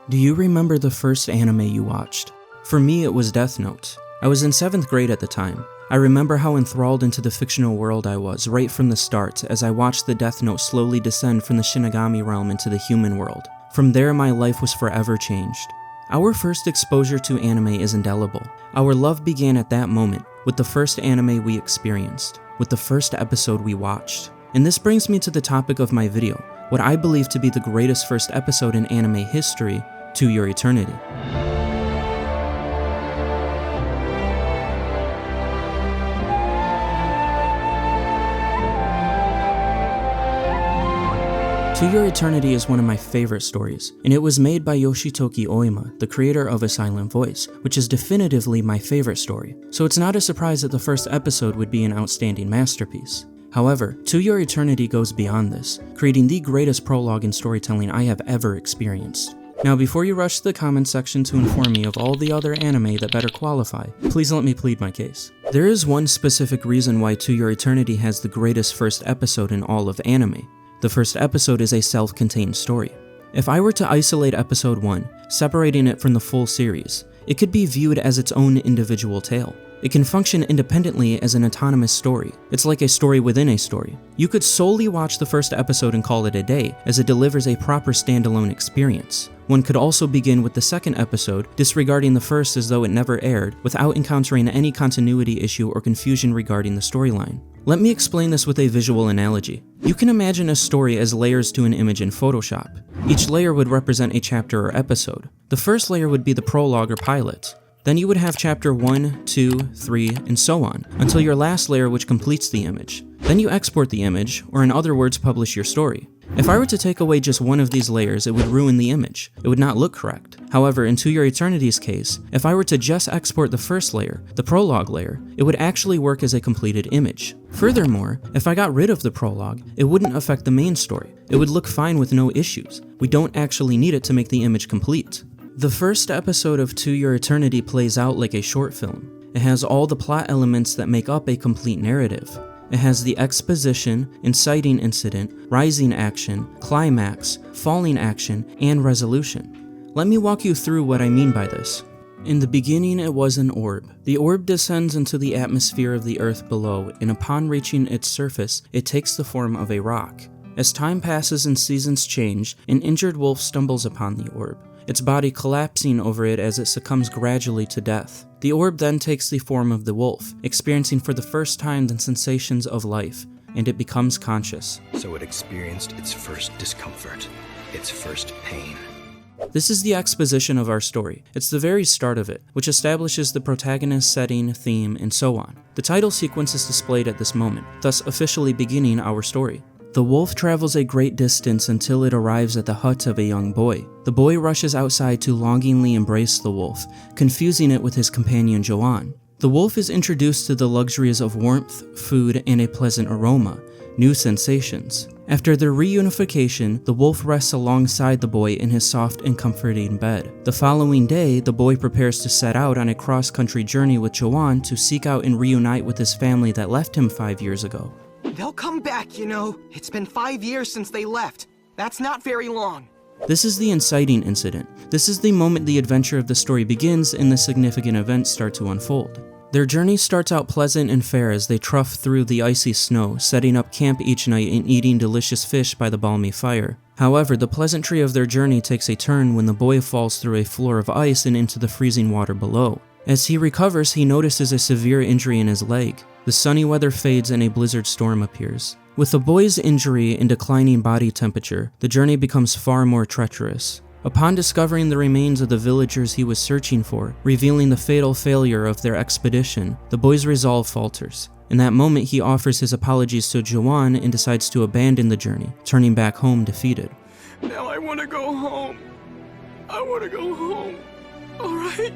Do you remember the first anime you watched? For me, it was Death Note. I was in 7th grade at the time. I remember how enthralled into the fictional world I was right from the start as I watched the Death Note slowly descend from the Shinigami realm into the human world. From there, my life was forever changed. Our first exposure to anime is indelible. Our love began at that moment, with the first anime we experienced, with the first episode we watched. And this brings me to the topic of my video, what I believe to be the greatest first episode in anime history, To Your Eternity. To Your Eternity is one of my favorite stories, and it was made by Yoshitoki Ooima, the creator of A Silent Voice, which is definitively my favorite story, so it's not a surprise that the first episode would be an outstanding masterpiece. However, To Your Eternity goes beyond this, creating the greatest prologue in storytelling I have ever experienced. Now, before you rush to the comment section to inform me of all the other anime that better qualify, please let me plead my case. There is one specific reason why To Your Eternity has the greatest first episode in all of anime. The first episode is a self-contained story. If I were to isolate episode 1, separating it from the full series, it could be viewed as its own individual tale. It can function independently as an autonomous story. It's like a story within a story. You could solely watch the first episode and call it a day, as it delivers a proper standalone experience. One could also begin with the second episode, disregarding the first as though it never aired, without encountering any continuity issue or confusion regarding the storyline. Let me explain this with a visual analogy. You can imagine a story as layers to an image in Photoshop. Each layer would represent a chapter or episode. The first layer would be the prologue or pilot. Then you would have chapter 1, 2, 3, and so on, until your last layer which completes the image. Then you export the image, or in other words, publish your story. If I were to take away just one of these layers, it would ruin the image. It would not look correct. However, in To Your Eternity's case, if I were to just export the first layer, the prologue layer, it would actually work as a completed image. Furthermore, if I got rid of the prologue, it wouldn't affect the main story. It would look fine with no issues. We don't actually need it to make the image complete. The first episode of To Your Eternity plays out like a short film. It has all the plot elements that make up a complete narrative. It has the exposition, inciting incident, rising action, climax, falling action, and resolution. Let me walk you through what I mean by this. In the beginning, it was an orb. The orb descends into the atmosphere of the earth below, and upon reaching its surface, it takes the form of a rock. As time passes and seasons change, an injured wolf stumbles upon the orb, its body collapsing over it as it succumbs gradually to death. The orb then takes the form of the wolf, experiencing for the first time the sensations of life, and it becomes conscious. So it experienced its first discomfort, its first pain. This is the exposition of our story. It's the very start of it, which establishes the protagonist, setting, theme, and so on. The title sequence is displayed at this moment, thus officially beginning our story. The wolf travels a great distance until it arrives at the hut of a young boy. The boy rushes outside to longingly embrace the wolf, confusing it with his companion Joanne. The wolf is introduced to the luxuries of warmth, food, and a pleasant aroma, new sensations. After their reunification, the wolf rests alongside the boy in his soft and comforting bed. The following day, the boy prepares to set out on a cross-country journey with Joanne to seek out and reunite with his family that left him 5 years ago. They'll come back, you know. It's been 5 years since they left. That's not very long. This is the inciting incident. This is the moment the adventure of the story begins and the significant events start to unfold. Their journey starts out pleasant and fair as they trough through the icy snow, setting up camp each night and eating delicious fish by the balmy fire. However, the pleasantry of their journey takes a turn when the boy falls through a floor of ice and into the freezing water below. As he recovers, he notices a severe injury in his leg. The sunny weather fades and a blizzard storm appears. With the boy's injury and declining body temperature, the journey becomes far more treacherous. Upon discovering the remains of the villagers he was searching for, revealing the fatal failure of their expedition, the boy's resolve falters. In that moment, he offers his apologies to Joanne and decides to abandon the journey, turning back home defeated. Now I want to go home. I want to go home. All right?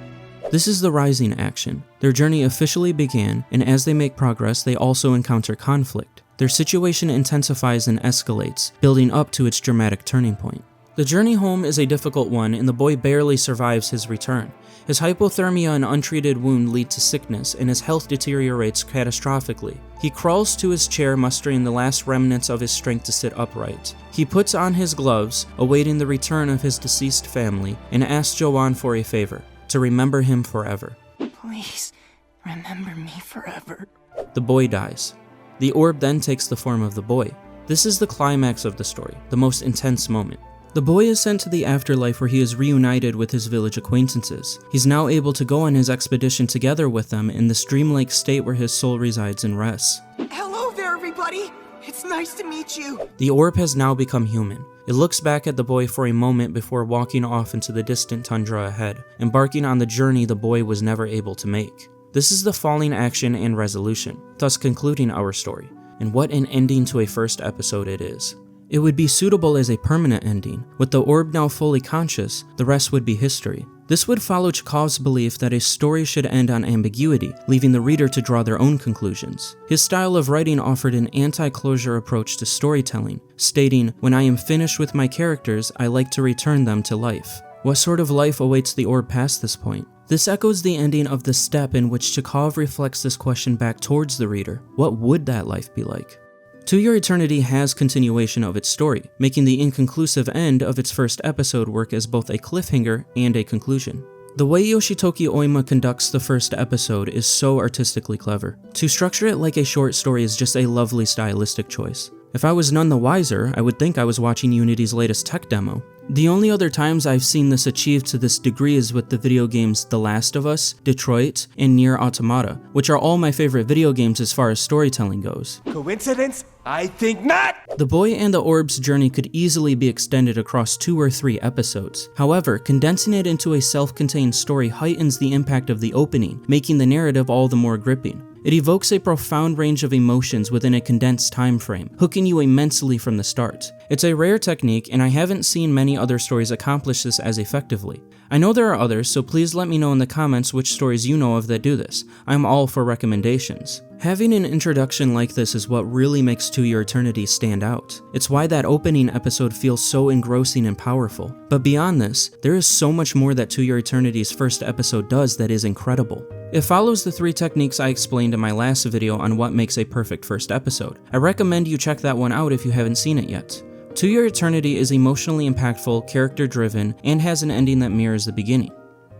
This is the rising action. Their journey officially began, and as they make progress, they also encounter conflict. Their situation intensifies and escalates, building up to its dramatic turning point. The journey home is a difficult one, and the boy barely survives his return. His hypothermia and untreated wound lead to sickness, and his health deteriorates catastrophically. He crawls to his chair, mustering the last remnants of his strength to sit upright. He puts on his gloves, awaiting the return of his deceased family, and asks Joanne for a favor, to remember him forever. Please, remember me forever. The boy dies. The orb then takes the form of the boy. This is the climax of the story, the most intense moment. The boy is sent to the afterlife where he is reunited with his village acquaintances. He's now able to go on his expedition together with them in this dreamlike state where his soul resides and rests. Hello there, everybody! It's nice to meet you! The orb has now become human. It looks back at the boy for a moment before walking off into the distant tundra ahead, embarking on the journey the boy was never able to make. This is the falling action and resolution, thus concluding our story. And what an ending to a first episode it is. It would be suitable as a permanent ending. With the orb now fully conscious, the rest would be history. This would follow Chekhov's belief that a story should end on ambiguity, leaving the reader to draw their own conclusions. His style of writing offered an anti-closure approach to storytelling, stating, "When I am finished with my characters, I like to return them to life." What sort of life awaits the orb past this point? This echoes the ending of The Step, in which Chekhov reflects this question back towards the reader. What would that life be like? To Your Eternity has continuation of its story, making the inconclusive end of its first episode work as both a cliffhanger and a conclusion. The way Yoshitoki Ooima conducts the first episode is so artistically clever. To structure it like a short story is just a lovely stylistic choice. If I was none the wiser, I would think I was watching Unity's latest tech demo. The only other times I've seen this achieved to this degree is with the video games The Last of Us, Detroit, and Nier Automata, which are all my favorite video games as far as storytelling goes. Coincidence? I think not! The boy and the orb's journey could easily be extended across 2 or 3 episodes. However, condensing it into a self-contained story heightens the impact of the opening, making the narrative all the more gripping. It evokes a profound range of emotions within a condensed time frame, hooking you immensely from the start. It's a rare technique, and I haven't seen many other stories accomplish this as effectively. I know there are others, so please let me know in the comments which stories you know of that do this. I'm all for recommendations. Having an introduction like this is what really makes To Your Eternity stand out. It's why that opening episode feels so engrossing and powerful. But beyond this, there is so much more that To Your Eternity's first episode does that is incredible. It follows the 3 techniques I explained in my last video on what makes a perfect first episode. I recommend you check that one out if you haven't seen it yet. To Your Eternity is emotionally impactful, character-driven, and has an ending that mirrors the beginning.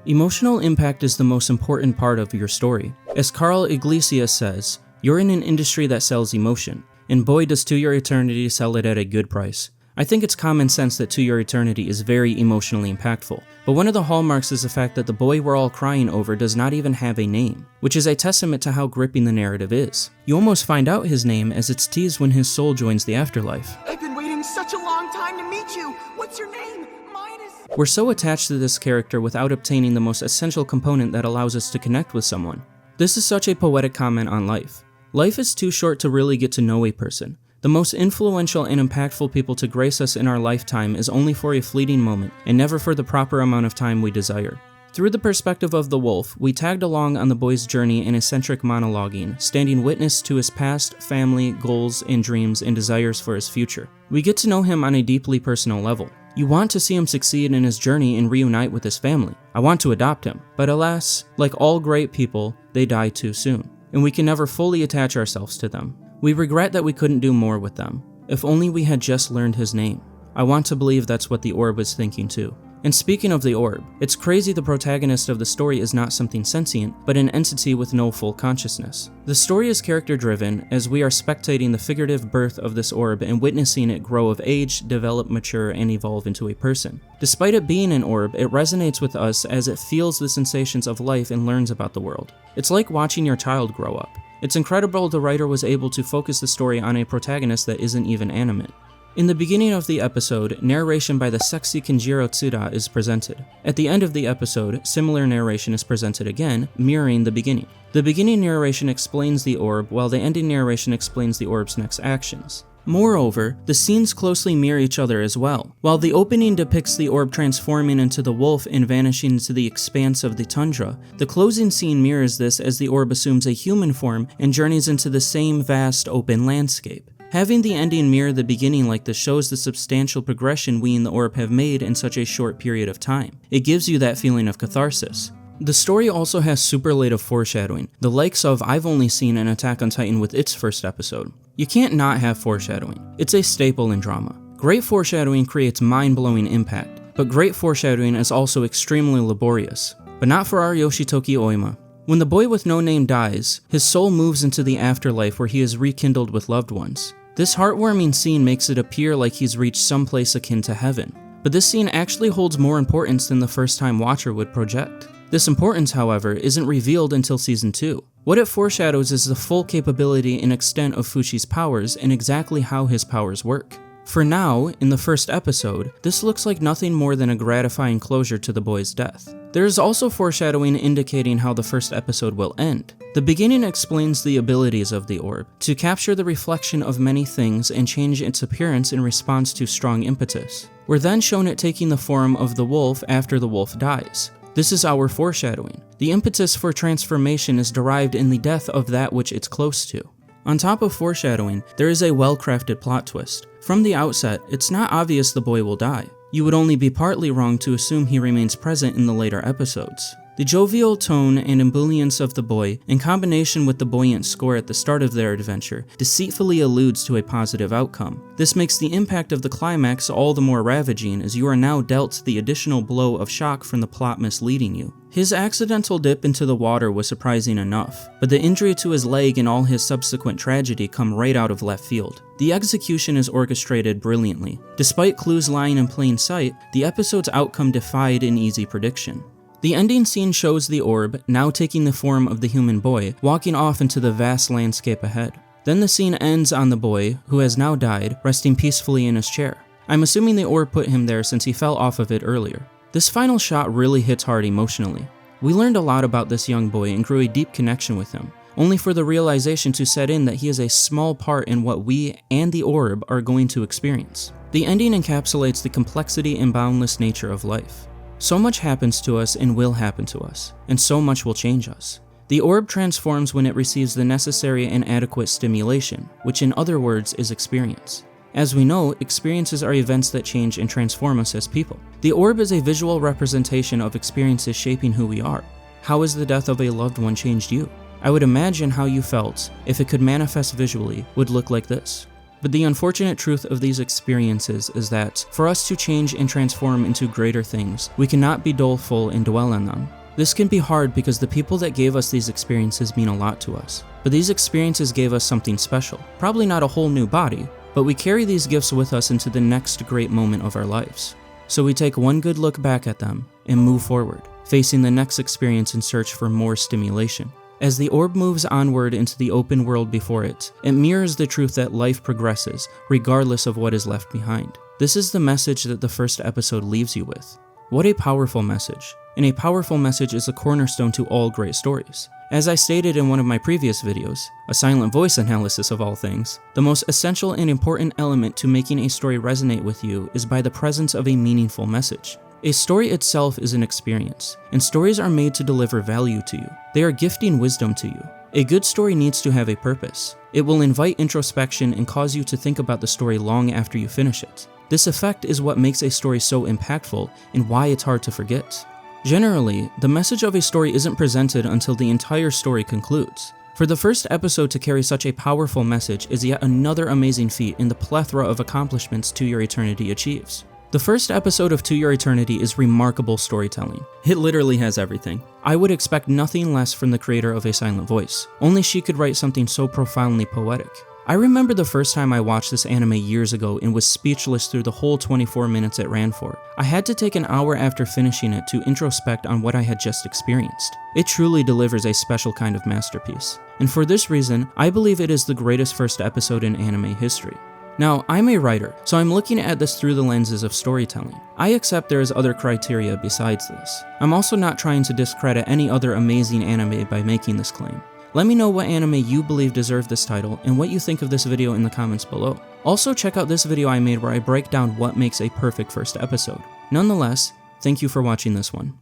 Emotional impact is the most important part of your story. As Carl Iglesias says, "You're in an industry that sells emotion, and boy does To Your Eternity sell it at a good price." I think it's common sense that To Your Eternity is very emotionally impactful, but one of the hallmarks is the fact that the boy we're all crying over does not even have a name, which is a testament to how gripping the narrative is. You almost find out his name as it's teased when his soul joins the afterlife. I've been waiting such a long time to meet you! What's your name? Mine is... We're so attached to this character without obtaining the most essential component that allows us to connect with someone. This is such a poetic comment on life. Life is too short to really get to know a person. The most influential and impactful people to grace us in our lifetime is only for a fleeting moment, and never for the proper amount of time we desire. Through the perspective of the wolf, we tagged along on the boy's journey in eccentric monologuing, standing witness to his past, family, goals, and dreams and desires for his future. We get to know him on a deeply personal level. You want to see him succeed in his journey and reunite with his family. I want to adopt him, but alas, like all great people, they die too soon, and we can never fully attach ourselves to them. We regret that we couldn't do more with them. If only we had just learned his name. I want to believe that's what the orb was thinking too. And speaking of the orb, it's crazy the protagonist of the story is not something sentient, but an entity with no full consciousness. The story is character-driven, as we are spectating the figurative birth of this orb and witnessing it grow of age, develop, mature, and evolve into a person. Despite it being an orb, it resonates with us as it feels the sensations of life and learns about the world. It's like watching your child grow up. It's incredible the writer was able to focus the story on a protagonist that isn't even animate. In the beginning of the episode, narration by the sexy Kenjiro Tsuda is presented. At the end of the episode, similar narration is presented again, mirroring the beginning. The beginning narration explains the orb, while the ending narration explains the orb's next actions. Moreover, the scenes closely mirror each other as well. While the opening depicts the orb transforming into the wolf and vanishing into the expanse of the tundra, the closing scene mirrors this as the orb assumes a human form and journeys into the same vast open landscape. Having the ending mirror the beginning like this shows the substantial progression we and the orb have made in such a short period of time. It gives you that feeling of catharsis. The story also has superlative foreshadowing, the likes of I've only seen in Attack on Titan with its first episode. You can't not have foreshadowing. It's a staple in drama. Great foreshadowing creates mind-blowing impact, but great foreshadowing is also extremely laborious. But not for our Yoshitoki Ooima. When the boy with no name dies, his soul moves into the afterlife where he is rekindled with loved ones. This heartwarming scene makes it appear like he's reached some place akin to heaven. But this scene actually holds more importance than the first-time watcher would project. This importance, however, isn't revealed until Season 2. What it foreshadows is the full capability and extent of Fushi's powers and exactly how his powers work. For now, in the first episode, this looks like nothing more than a gratifying closure to the boy's death. There is also foreshadowing indicating how the first episode will end. The beginning explains the abilities of the orb, to capture the reflection of many things and change its appearance in response to strong impetus. We're then shown it taking the form of the wolf after the wolf dies. This is our foreshadowing. The impetus for transformation is derived in the death of that which it's close to. On top of foreshadowing, there is a well-crafted plot twist. From the outset, it's not obvious the boy will die. You would only be partly wrong to assume he remains present in the later episodes. The jovial tone and ebullience of the boy, in combination with the buoyant score at the start of their adventure, deceitfully alludes to a positive outcome. This makes the impact of the climax all the more ravaging as you are now dealt the additional blow of shock from the plot misleading you. His accidental dip into the water was surprising enough, but the injury to his leg and all his subsequent tragedy come right out of left field. The execution is orchestrated brilliantly. Despite clues lying in plain sight, the episode's outcome defied an easy prediction. The ending scene shows the orb, now taking the form of the human boy, walking off into the vast landscape ahead. Then the scene ends on the boy, who has now died, resting peacefully in his chair. I'm assuming the orb put him there since he fell off of it earlier. This final shot really hits hard emotionally. We learned a lot about this young boy and grew a deep connection with him, only for the realization to set in that he is a small part in what we and the orb are going to experience. The ending encapsulates the complexity and boundless nature of life. So much happens to us and will happen to us, and so much will change us. The orb transforms when it receives the necessary and adequate stimulation, which in other words is experience. As we know, experiences are events that change and transform us as people. The orb is a visual representation of experiences shaping who we are. How has the death of a loved one changed you? I would imagine how you felt, if it could manifest visually, would look like this. But the unfortunate truth of these experiences is that, for us to change and transform into greater things, we cannot be doleful and dwell on them. This can be hard because the people that gave us these experiences mean a lot to us. But these experiences gave us something special. Probably not a whole new body, but we carry these gifts with us into the next great moment of our lives. So we take one good look back at them and move forward, facing the next experience in search for more stimulation. As the orb moves onward into the open world before it, it mirrors the truth that life progresses, regardless of what is left behind. This is the message that the first episode leaves you with. What a powerful message. And a powerful message is a cornerstone to all great stories. As I stated in one of my previous videos, a silent voice analysis of all things, the most essential and important element to making a story resonate with you is by the presence of a meaningful message. A story itself is an experience, and stories are made to deliver value to you. They are gifting wisdom to you. A good story needs to have a purpose. It will invite introspection and cause you to think about the story long after you finish it. This effect is what makes a story so impactful and why it's hard to forget. Generally, the message of a story isn't presented until the entire story concludes. For the first episode to carry such a powerful message is yet another amazing feat in the plethora of accomplishments To Your Eternity achieves. The first episode of To Your Eternity is remarkable storytelling. It literally has everything. I would expect nothing less from the creator of A Silent Voice. Only she could write something so profoundly poetic. I remember the first time I watched this anime years ago and was speechless through the whole 24 minutes it ran for. I had to take an hour after finishing it to introspect on what I had just experienced. It truly delivers a special kind of masterpiece. And for this reason, I believe it is the greatest first episode in anime history. Now, I'm a writer, so I'm looking at this through the lenses of storytelling. I accept there is other criteria besides this. I'm also not trying to discredit any other amazing anime by making this claim. Let me know what anime you believe deserve this title and what you think of this video in the comments below. Also, check out this video I made where I break down what makes a perfect first episode. Nonetheless, thank you for watching this one.